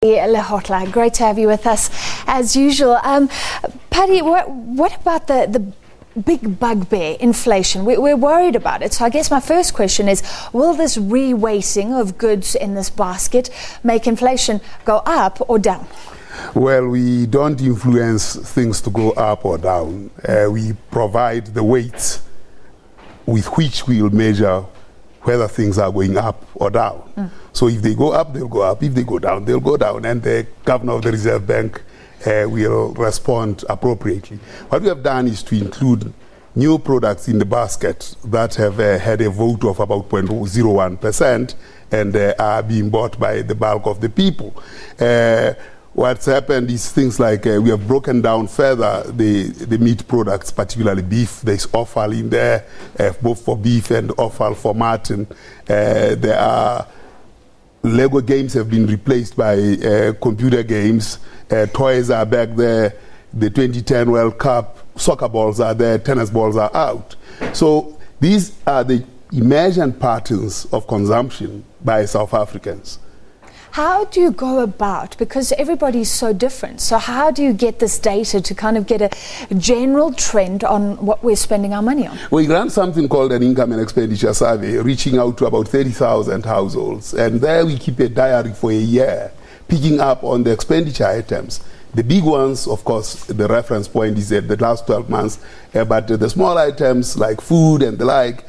Pali Lehohla, great to have you with us as usual. Pali, what about the big bugbear, inflation? We're worried about it. So I guess my first question is, will this reweighting of goods in this basket make inflation go up or down? Well, we don't influence things to go up or down. We provide the weights with which we will measure whether things are going up or down. So if they go up, they'll go up. If they go down, they'll go down. And the governor of the Reserve Bank will respond appropriately. What we have done is to include new products in the basket that have had a vote of about 0.01% and are being bought by the bulk of the people. What's happened is things like we have broken down further the meat products, particularly beef. There's offal in there, both for beef and offal for mutton. There are Lego games have been replaced by computer games. Toys are back there. The 2010 World Cup soccer balls are there. Tennis balls are out. So these are the emergent patterns of consumption by South Africans. How do you go about, because everybody's so different, so how do you get this data to kind of get a general trend on what we're spending our money on? We ran something called an income and expenditure survey, reaching out to about 30,000 households. And there we keep a diary for a year, picking up on the expenditure items. The big ones, of course, the reference point is the last 12 months, but the small items like food and the like,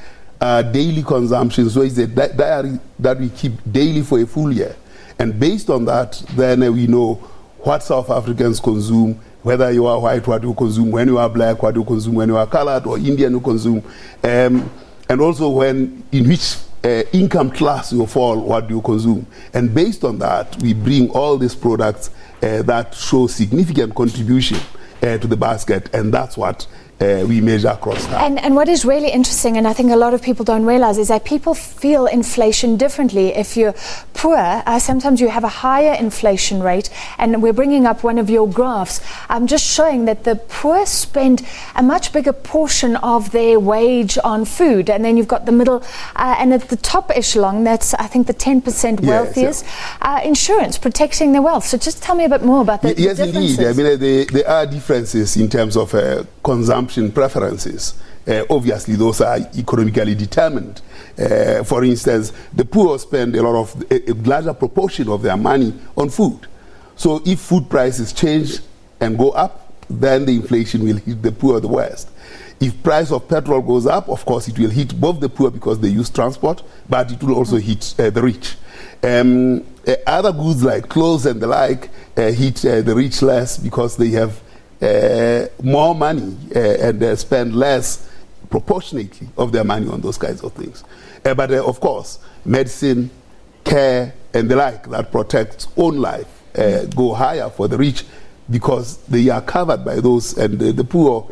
daily consumption. So it's a diary that we keep daily for a full year. And based on that, then we know what South Africans consume, whether you are white, what you consume, when you are black, what you consume, when you are colored or Indian, you consume, and also in which income class you fall, what do you consume. And based on that, we bring all these products that show significant contribution to the basket, and that's what we measure across time. And what is really interesting, and I think a lot of people don't realize, is that people feel inflation differently. If you're poor, sometimes you have a higher inflation rate, and we're bringing up one of your graphs, just showing that the poor spend a much bigger portion of their wage on food, and then you've got the middle, and at the top echelon, that's I think the 10% wealthiest, insurance, protecting their wealth. So just tell me a bit more about the Yes, differences. indeed. I mean, there are differences in terms of consumption preferences. Obviously, those are economically determined. For instance, the poor spend a larger proportion of their money on food. So if food prices change and go up, then the inflation will hit the poor the worst. If price of petrol goes up, of course, it will hit both the poor because they use transport, but it will also hit the rich. Other goods like clothes and the like hit the rich less because they have more money and spend less proportionately of their money on those kinds of things. But of course, medicine, care, and the like that protects own life go higher for the rich because they are covered by those, and the poor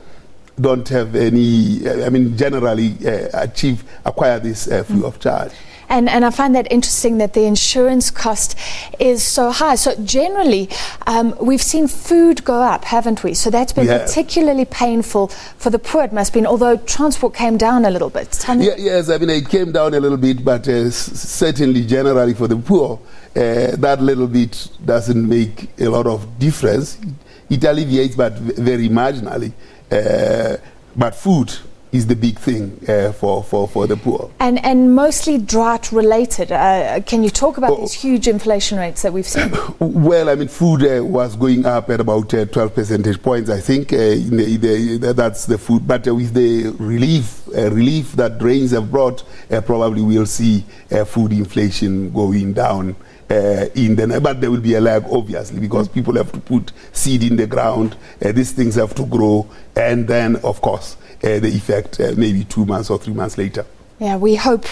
don't have any, I mean, generally acquire this free of charge. And I find that interesting that the insurance cost is so high. So generally, we've seen food go up, haven't we? So that's been particularly painful for the poor, it must have been, although transport came down a little bit. Yes, I mean, it came down a little bit, but certainly generally for the poor, that little bit doesn't make a lot of difference. It alleviates, but very marginally. But food is the big thing for the poor. And mostly drought related. Can you talk about these huge inflation rates that we've seen? Well, I mean, food was going up at about 12 percentage points, I think. That's the food. But with the relief that rains have brought, probably we'll see food inflation going down. But there will be a lag, obviously, because people have to put seed in the ground. These things have to grow. And then, of course, the effect maybe 2 months or 3 months later. Yeah, we hope.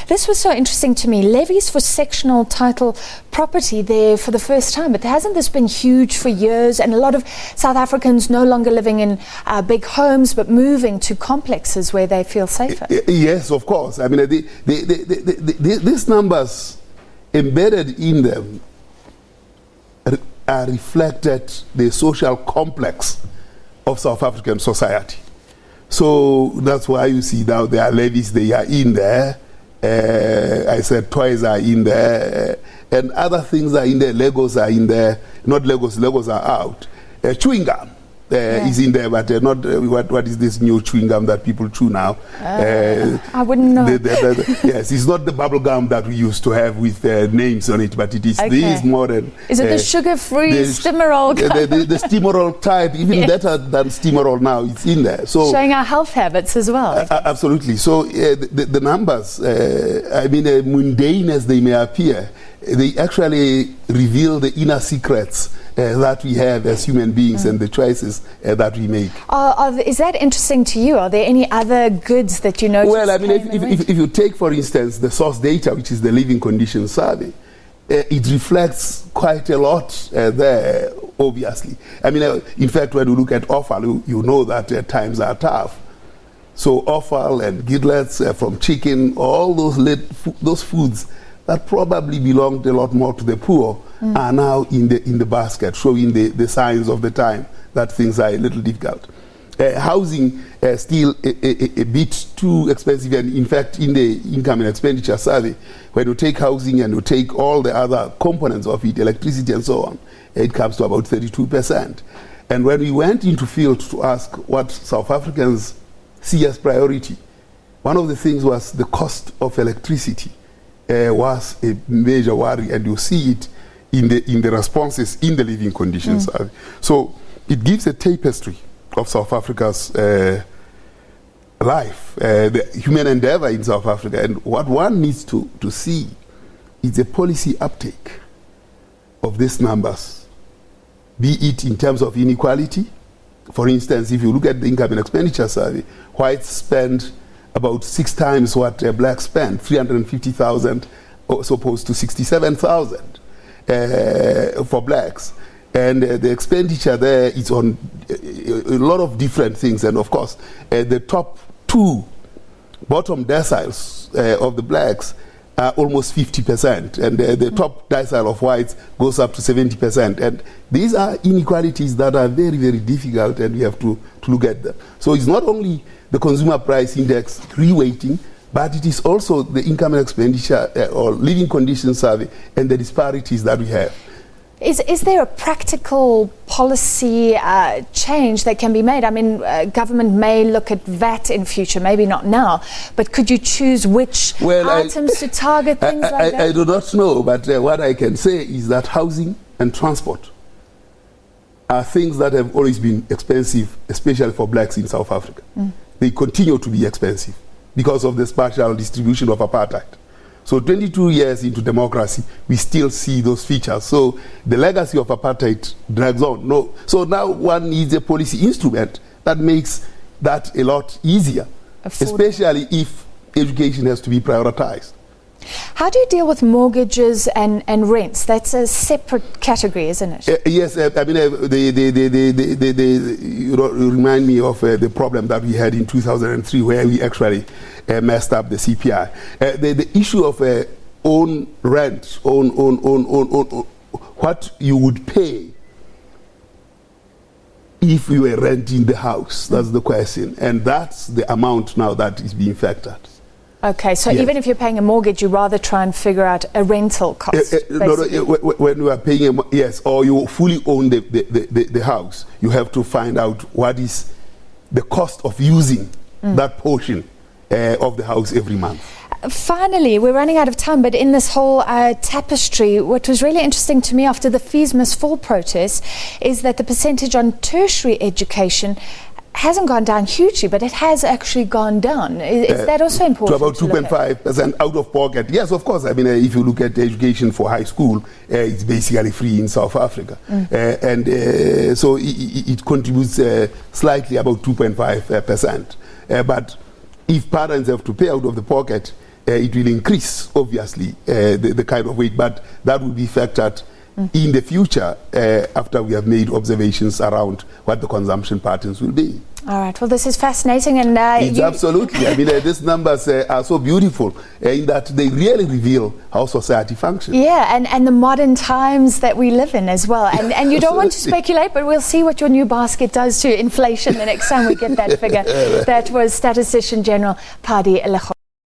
This was so interesting to me. Levies for sectional title property there for the first time, but hasn't this been huge for years? And a lot of South Africans no longer living in big homes, but moving to complexes where they feel safer. Yes, of course. I mean, these numbers embedded in them are reflected the social complex of South African society. So that's why you see now there are levies, they are in there, I said toys are in there, and other things are in there. Legos are in there. Not Legos. Legos are out. Chewing gum is in there, but not what is this new chewing gum that people chew now? I wouldn't know. Yes, it's not the bubble gum that we used to have with names on it, but it is these modern. Is it the sugar-free Steamerol? The Steamerol type, even better than Steamerol now, it's in there. So showing our health habits as well. Absolutely. So the numbers, I mean, mundane as they may appear, they actually reveal the inner secrets that we have as human beings and the choices that we make. Is that interesting to you? Are there any other goods that you notice? Well, I mean, if you take, for instance, the source data, which is the living conditions survey, it reflects quite a lot there, obviously. I mean, in fact, when you look at offal, you know that times are tough. So offal and gidlets from chicken, all those foods that probably belonged a lot more to the poor are now in the basket, showing the signs of the time that things are a little difficult. Housing still a bit too expensive, and in fact in the income and expenditure survey, when you take housing and you take all the other components of it, electricity and so on, it comes to about 32%. And when we went into field to ask what South Africans see as priority, one of the things was the cost of electricity was a major worry, and you see it in the responses in the living conditions. So it gives a tapestry of South Africa's life, the human endeavor in South Africa. And what one needs to see is a policy uptake of these numbers, be it in terms of inequality. For instance, if you look at the income and expenditure survey, whites spend about 6 times what blacks spend, 350,000 as opposed to 67,000 for blacks. And the expenditure there is on a lot of different things. And of course, the top 2 bottom deciles of the blacks are almost 50%. And the top decile of whites goes up to 70%. And these are inequalities that are very, very difficult, and we have to look at them. So it's not only the consumer price index reweighting, but it is also the income and expenditure or living conditions survey and the disparities that we have. Is there a practical policy change that can be made? I mean, government may look at VAT in future, maybe not now, but could you choose which items to target, things like that? I do not know, but what I can say is that housing and transport are things that have always been expensive, especially for blacks in South Africa. They continue to be expensive because of the spatial distribution of apartheid. So 22 years into democracy, we still see those features. So the legacy of apartheid drags on. So now one needs a policy instrument that makes that a lot easier, especially if education has to be prioritized. How do you deal with mortgages and rents? That's a separate category, isn't it? Yes, I mean, you remind me of the problem that we had in 2003, where we actually messed up the CPI. The issue of own rent, what you would pay if you were renting the house, that's the question. And that's the amount now that is being factored. Okay, so even if you're paying a mortgage, you rather try and figure out a rental cost. When you are paying, or you fully own the house, you have to find out what is the cost of using that portion of the house every month. Finally, we're running out of time, but in this whole tapestry, what was really interesting to me after the Fees Must Fall protest is that the percentage on tertiary education hasn't gone down hugely, but it has actually gone down. Is that also important? To about 2.5% out of pocket. Yes, of course. I mean, if you look at education for high school, it's basically free in South Africa. And so it contributes slightly about 2.5%. But if parents have to pay out of the pocket, it will increase, obviously, the kind of weight. But that will be factored in the future after we have made observations around what the consumption patterns will be. All right. Well, this is fascinating. And absolutely. I mean, these numbers are so beautiful in that they really reveal how society functions. Yeah, and the modern times that we live in as well. And you don't want to speculate, but we'll see what your new basket does to inflation the next time we get that figure. That was Statistician General Pali Lehohla.